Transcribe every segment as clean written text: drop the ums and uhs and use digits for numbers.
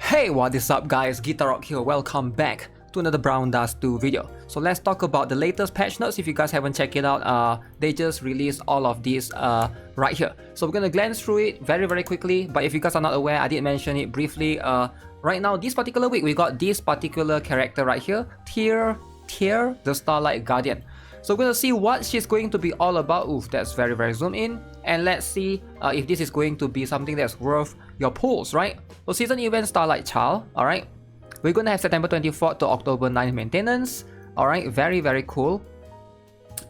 Hey, what is up guys, GuitarRock here, welcome back to another Brown Dust 2 video. So let's talk about the latest patch notes. If you guys haven't checked it out, they just released all of these right here. So we're gonna glance through it very quickly, but if you guys are not aware, I did mention it briefly. Right now, this particular week, we got this particular character right here, TYR, the Starlight Guardian. So we're gonna see what she's going to be all about. Oof, that's very zoom in. And let's see if this is going to be something that's worth your pulls, right? So season event Starlight Child, alright? We're gonna have September 24th to October 9th maintenance. Alright, very cool.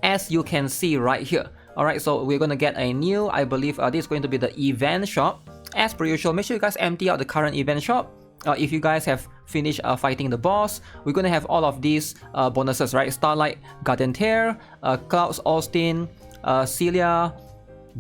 As you can see right here. Alright, so we're gonna get a new, I believe this is going to be the event shop. As per usual, make sure you guys empty out the current event shop. If you guys have finished fighting the boss, we're gonna have all of these bonuses, right? Starlight Guardian TYR, Clouds Austin, Celia,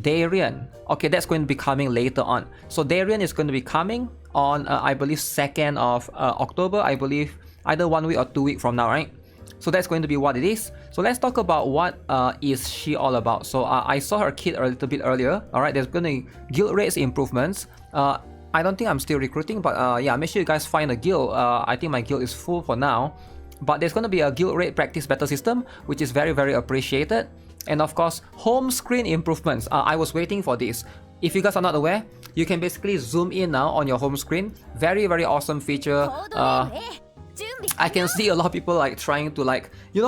Darian. Okay, that's going to be coming later on. So Darian is going to be coming on, I believe, 2nd of October. I believe either 1 week or 2 weeks from now, right? So that's going to be what it is. So let's talk about what is she all about. So I saw her kit a little bit earlier. Alright, there's going to be guild rates improvements. I don't think I'm still recruiting, but yeah, make sure you guys find a guild. I think my guild is full for now. But there's going to be a guild rate practice battle system, which is very appreciated. And of course, home screen improvements. I was waiting for this. If you guys are not aware, you can basically zoom in now on your home screen. Very awesome feature. I can see a lot of people like trying to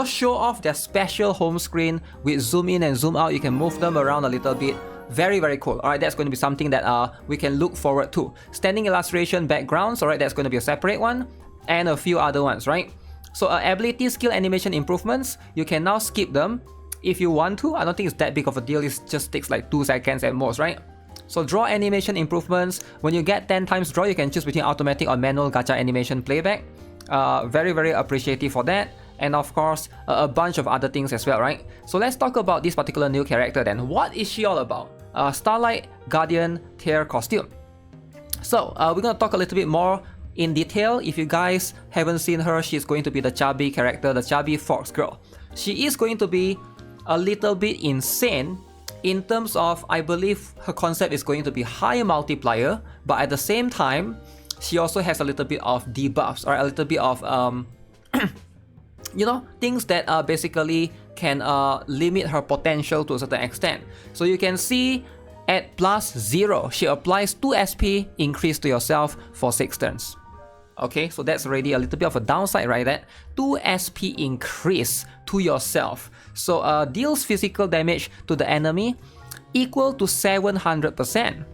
show off their special home screen with zoom in and zoom out. You can move them around a little bit. Very cool. Alright, that's going to be something that we can look forward to. Standing illustration backgrounds, alright, that's going to be a separate one. And a few other ones, right? So ability skill animation improvements, you can now skip them if you want to. I don't think it's that big of a deal. It just takes like 2 seconds at most, right? So draw animation improvements, when you get 10 times draw, you can choose between automatic or manual gacha animation playback. Very appreciative for that. And of course, a bunch of other things as well, right? So let's talk about this particular new character then. What is she all about? Starlight Guardian TYR costume. So we're gonna talk a little bit more in detail. If you guys haven't seen her, she's going to be the chubby character, the chubby fox girl. She is going to be a little bit insane in terms of, I believe her concept is going to be high multiplier, but at the same time, she also has a little bit of debuffs, or a little bit of things that basically can limit her potential to a certain extent. So you can see at +0, she applies 2 SP increase to yourself for 6 turns. Okay, so that's already a little bit of a downside, right? That 2 SP increase to yourself. So deals physical damage to the enemy equal to 700%.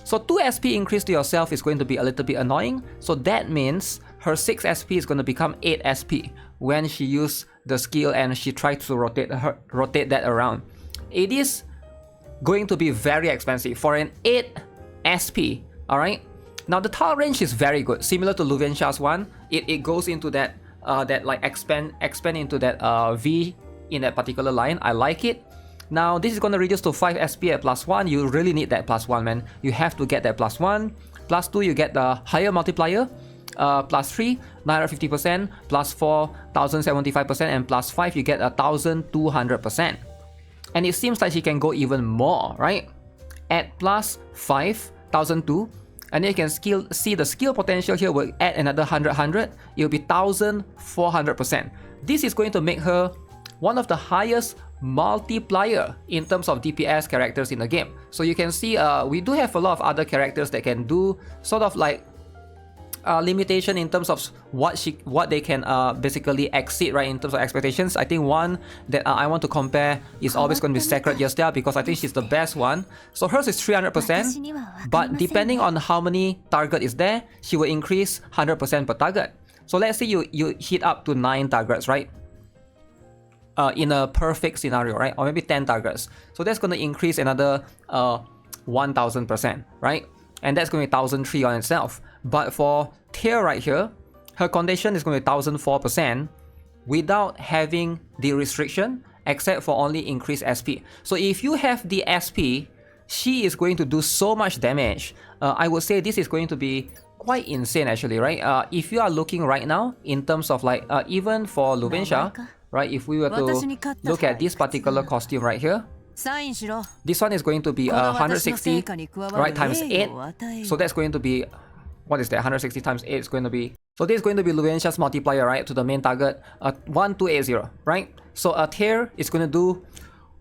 So 2 SP increase to yourself is going to be a little bit annoying. So that means her 6 SP is going to become 8 SP when she uses the skill and she tries to rotate that around. It is going to be very expensive for an 8 SP, alright? Now the tile range is very good, similar to Luvencha's one. It goes into that like expand into that V in that particular line. I like it. Now this is going to reduce to 5 SP at +1. You really need that +1, man. You have to get that +1. +2, you get the higher multiplier. +3, 950%. +4, 1075%. And +5, you get 1200%. And it seems like she can go even more, right? At +5, 1002. And then you can see the skill potential here will add another 100. It will be 1400%. This is going to make her one of the highest multiplier in terms of DPS characters in the game. So you can see we do have a lot of other characters that can do sort of like limitation in terms of what they can basically exceed, right, in terms of expectations. I think one that I want to compare is always going to be Sacred Yestia, because I think she's the best one. So hers is 300%, but depending on how many target is there, she will increase 100% per target. So let's say you hit up to 9 targets, right? In a perfect scenario, right? Or maybe 10 targets. So that's going to increase another 1000%, right? And that's going to be 1003 on itself. But for TYR right here, her condition is going to be 1004% without having the restriction, except for only increased SP. So if you have the SP, she is going to do so much damage. I would say this is going to be quite insane actually, right? If you are looking right now in terms of like, even for Luvencha, right? If we were to look at this particular costume right here, this one is going to be 160, right, times 8. So that's going to be what is that? 160 times 8 is going to be. So this is going to be Luenxia's multiplier, right, to the main target, 1280, right? So a TYR is going to do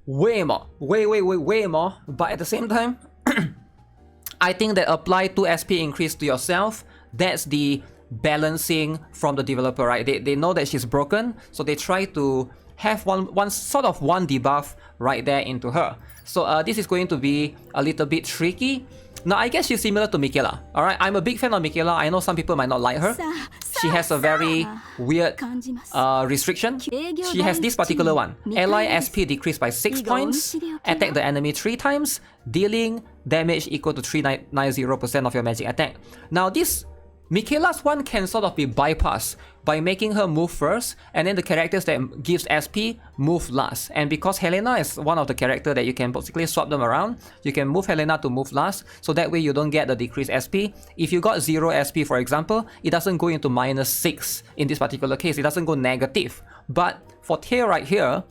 way more, way more. But at the same time, I think that apply 2 SP increase to yourself, that's the balancing from the developer, right? They know that she's broken, so they try to have one sort of one debuff right there into her. So this is going to be a little bit tricky. Now I guess she's similar to Michaela. Alright, I'm a big fan of Michaela. I know some people might not like her. She has a very weird restriction. She has this particular one. Ally SP decreased by 6 points. Attack the enemy 3 times. Dealing damage equal to 390% of your magic attack. Now this Michaela's one can sort of be bypassed by making her move first, and then the characters that gives SP move last. And because Helena is one of the characters that you can basically swap them around, you can move Helena to move last, so that way you don't get the decreased SP. If you got 0 SP, for example, it doesn't go into -6 in this particular case, it doesn't go negative. But for TYR right here,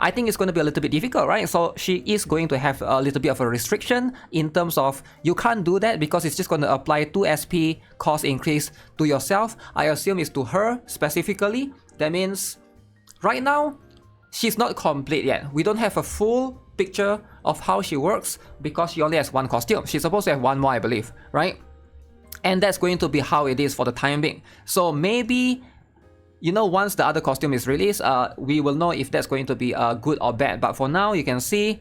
I think it's going to be a little bit difficult, right? So she is going to have a little bit of a restriction in terms of you can't do that because it's just going to apply 2 SP cost increase to yourself. I assume it's to her specifically. That means right now, she's not complete yet. We don't have a full picture of how she works because she only has 1 costume. She's supposed to have 1 more, I believe, right? And that's going to be how it is for the time being. So maybe, you know, once the other costume is released, we will know if that's going to be good or bad. But for now, you can see,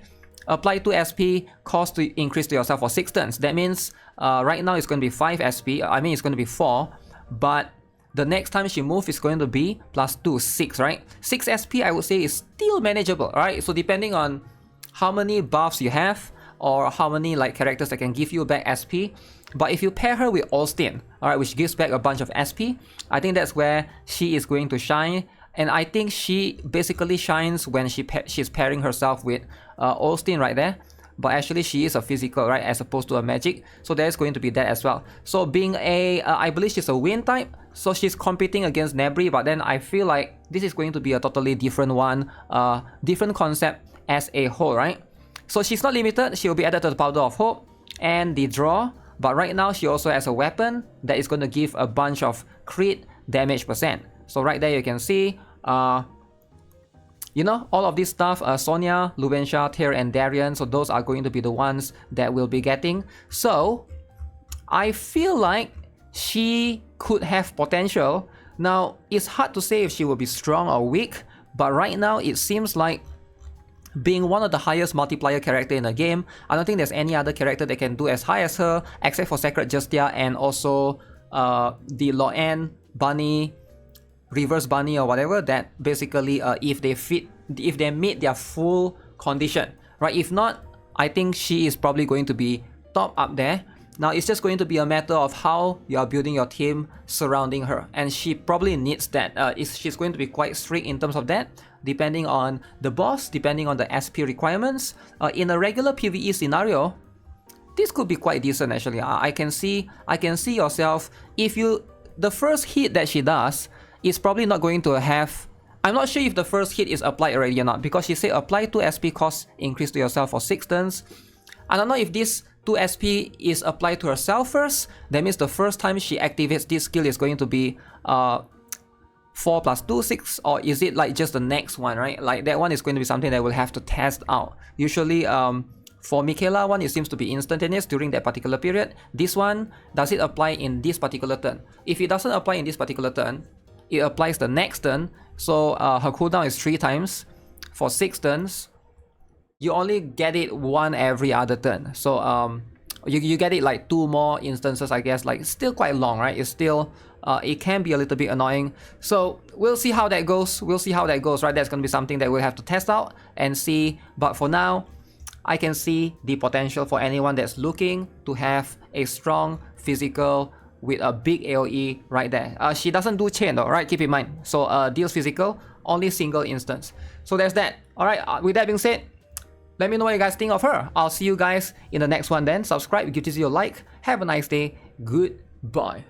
apply 2 SP, cost to increase to yourself for 6 turns. That means right now it's going to be 5 SP. I mean, it's going to be 4. But the next time she moves, it's going to be +2, 6, right? 6 SP, I would say, is still manageable, right? So depending on how many buffs you have, or how many like characters that can give you back SP. But if you pair her with Austin, alright, which gives back a bunch of SP, I think that's where she is going to shine. And I think she basically shines when she's pairing herself with Austin right there. But actually she is a physical, right, as opposed to a magic. So there's going to be that as well. So being a, I believe she's a wind type, so she's competing against Nebri, but then I feel like this is going to be a totally different one, different concept as a whole, right? So she's not limited, she will be added to the Powder of Hope and the Draw, but right now she also has a weapon that is going to give a bunch of crit damage %. So right there you can see, you know, all of this stuff, Sonia, Luenxia, TYR, and Darian, so those are going to be the ones that we'll be getting. So I feel like she could have potential. Now, it's hard to say if she will be strong or weak, but right now it seems like being one of the highest multiplier character in the game, I don't think there's any other character that can do as high as her, except for Sacred Justia and also the Loan Bunny, Reverse Bunny or whatever, that basically if they meet their full condition, right? If not, I think she is probably going to be top up there. Now it's just going to be a matter of how you are building your team surrounding her, and she probably needs that. She's going to be quite strict in terms of that, depending on the boss, depending on the SP requirements. In a regular PvE scenario, this could be quite decent actually. I can see yourself, if the first hit that she does is probably not going to have, I'm not sure if the first hit is applied already or not, because she said apply 2 SP cost increase to yourself for 6 turns. I don't know if this 2 SP is applied to herself first. That means the first time she activates this skill is going to be 4 + 2, 6, or is it like just the next one, right? Like that one is going to be something that we'll have to test out. Usually for Michaela one, it seems to be instantaneous during that particular period. This one, does it apply in this particular turn? If it doesn't apply in this particular turn, it applies the next turn. So her cooldown is 3 times for 6 turns. You only get it 1 every other turn. So you get it like 2 more instances, I guess. Like, still quite long, right? It's still, it can be a little bit annoying. So we'll see how that goes. We'll see how that goes, right? That's going to be something that we'll have to test out and see. But for now, I can see the potential for anyone that's looking to have a strong physical with a big AOE right there. She doesn't do chain though, right? Keep in mind. So deals physical, only single instance. So there's that. Alright, with that being said, let me know what you guys think of her. I'll see you guys in the next one then. Subscribe, give this video a like. Have a nice day. Goodbye.